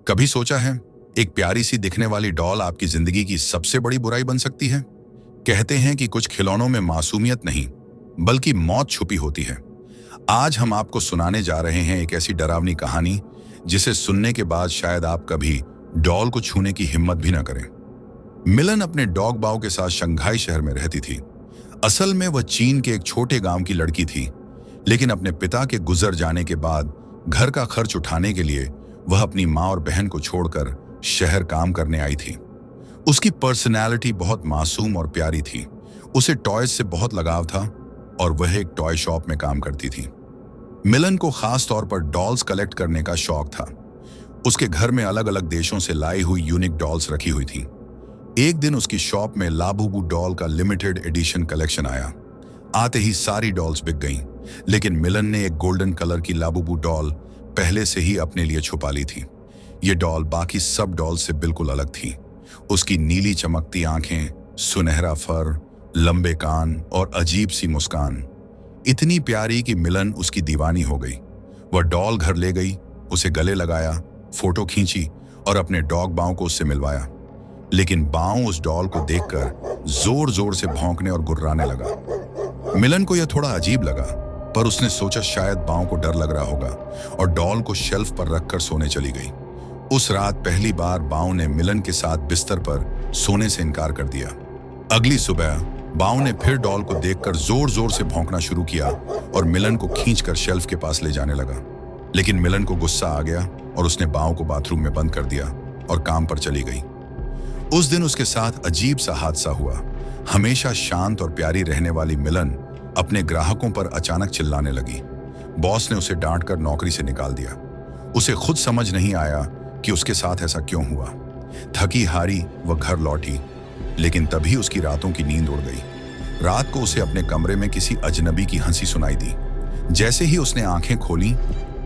कभी सोचा है, एक प्यारी सी दिखने वाली डॉल आपकी जिंदगी की सबसे बड़ी बुराई बन सकती है। कहते हैं कि कुछ खिलौनों में मासूमियत नहीं बल्कि मौत छुपी होती है। आज हम आपको सुनाने जा रहे हैं एक ऐसी डरावनी कहानी जिसे सुनने के बाद शायद आप कभी डॉल को छूने की हिम्मत भी ना करें। मिलन अपने डॉग बाओ के साथ शंघाई शहर में रहती थी। असल में वह चीन के एक छोटे गांव की लड़की थी, लेकिन अपने पिता के गुजर जाने के बाद घर का खर्च उठाने के लिए वह अपनी माँ और बहन को छोड़कर शहर काम करने आई थी। उसकी पर्सनैलिटी बहुत मासूम और प्यारी थी। उसे टॉयज से बहुत लगाव था और वह एक टॉय शॉप में काम करती थी। मिलन को खास तौर पर डॉल्स कलेक्ट करने का शौक था। उसके घर में अलग अलग देशों से लाई हुई यूनिक डॉल्स रखी हुई थी। एक दिन उसकी शॉप में लाबूबू डॉल का लिमिटेड एडिशन कलेक्शन आया। आते ही सारी डॉल्स बिक गईं, लेकिन मिलन ने एक गोल्डन कलर की लाबूबू डॉल पहले से ही अपने लिए छुपा ली थी। ये डॉल बाकी सब डॉल से बिल्कुल अलग थी। उसकी नीली चमकती आंखें, सुनहरा फर, लंबे कान और अजीब सी मुस्कान इतनी प्यारी कि मिलन उसकी दीवानी हो गई। वह डॉल घर ले गई, उसे गले लगाया, फोटो खींची और अपने डॉग बाओ को उससे मिलवाया। लेकिन बाओ उस डॉल को देखकर जोर जोर से भौंकने और गुर्राने लगा। मिलन को यह थोड़ा अजीब लगा, पर उसने सोचा शायद बाओ को डर लग रहा होगा और डॉल को शेल्फ पर रखकर सोने चली गई। उस रात पहली बार बाओ ने मिलन के साथ बिस्तर पर सोने से इनकार कर दिया। अगली सुबह बाओ ने फिर डॉल को देखकर जोर जोर से भौंकना शुरू किया और मिलन को खींचकर शेल्फ के पास ले जाने लगा। लेकिन मिलन को गुस्सा आ गया और उसने बाओ को बाथरूम में बंद कर दिया और काम पर चली गई। उस दिन उसके साथ अजीब सा हादसा हुआ। हमेशा शांत और प्यारी रहने वाली मिलन अपने ग्राहकों पर अचानक चिल्लाने लगी। बॉस ने उसे डांटकर नौकरी से निकाल दिया। उसे खुद समझ नहीं आया कि उसके साथ ऐसा क्यों हुआ। थकी हारी वह घर लौटी, लेकिन तभी उसकी रातों की नींद उड़ गई। रात को उसे अपने कमरे में किसी अजनबी की हंसी सुनाई दी। जैसे ही उसने आंखें खोली,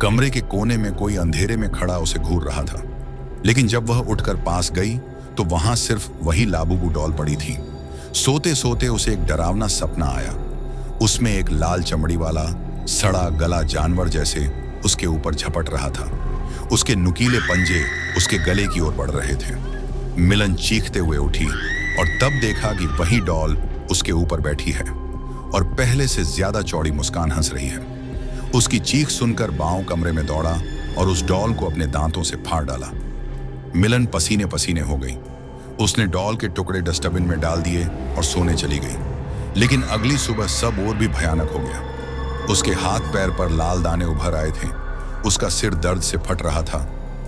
कमरे के कोने में कोई अंधेरे में खड़ा उसे घूर रहा था। लेकिन जब वह उठकर पास गई तो वहां सिर्फ वही लाबूबू डॉल पड़ी थी। सोते सोते उसे एक डरावना सपना आया। उसमें एक लाल चमड़ी वाला सड़ा गला जानवर जैसे उसके ऊपर झपट रहा था। उसके नुकीले पंजे उसके गले की ओर बढ़ रहे थे। मिलन चीखते हुए उठी और तब देखा कि वही डॉल उसके ऊपर बैठी है और पहले से ज्यादा चौड़ी मुस्कान हंस रही है। उसकी चीख सुनकर बाओ कमरे में दौड़ा और उस डॉल को अपने दांतों से फाड़ डाला। मिलन पसीने पसीने हो गई। उसने डॉल के टुकड़े डस्टबिन में डाल दिए और सोने चली गई। लेकिन अगली सुबह सब और भी भयानक हो गया। उसके हाथ पैर पर लाल दाने उभर आए थे। उसका सिर दर्द से फट रहा था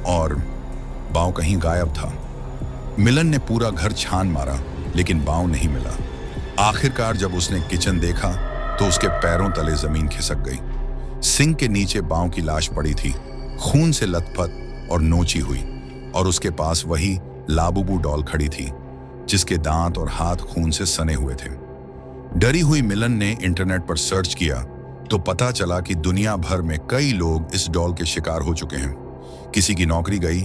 और बाओ कहीं गायब था। मिलन ने पूरा घर छान मारा, लेकिन बाओ नहीं मिला। आखिरकार जब उसने किचन देखा तो उसके पैरों तले जमीन खिसक गई। सिंक के नीचे बाओ की लाश पड़ी थी, खून से लथपथ और नोची हुई, और उसके पास वही लाबूबू डॉल खड़ी थी जिसके दांत और हाथ खून से सने हुए थे। डरी हुई मिलन ने इंटरनेट पर सर्च किया तो पता चला कि दुनिया भर में कई लोग इस डॉल के शिकार हो चुके हैं। किसी की नौकरी गई,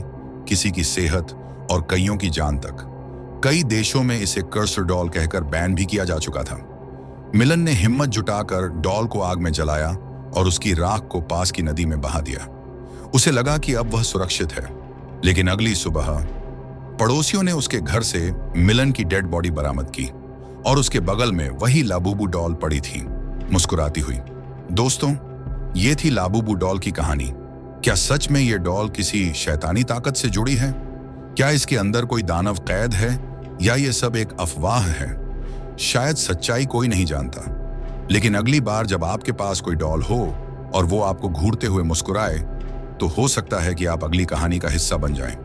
किसी की सेहत और कईयों की जान तक। कई देशों में इसे कर्सर डॉल कहकर बैन भी किया जा चुका था। मिलन ने हिम्मत जुटाकर डॉल को आग में जलाया और उसकी राख को पास की नदी में बहा दिया। उसे लगा कि अब वह सुरक्षित है। लेकिन अगली सुबह पड़ोसियों ने उसके घर से मिलन की डेड बॉडी बरामद की और उसके बगल में वही लाबूबू डॉल पड़ी थी, मुस्कुराती हुई। दोस्तों, ये थी लाबूबू डॉल की कहानी। क्या सच में ये डॉल किसी शैतानी ताकत से जुड़ी है? क्या इसके अंदर कोई दानव कैद है या ये सब एक अफवाह है? शायद सच्चाई कोई नहीं जानता। लेकिन अगली बार जब आपके पास कोई डॉल हो और वो आपको घूरते हुए मुस्कुराए, तो हो सकता है कि आप अगली कहानी का हिस्सा बन जाएं।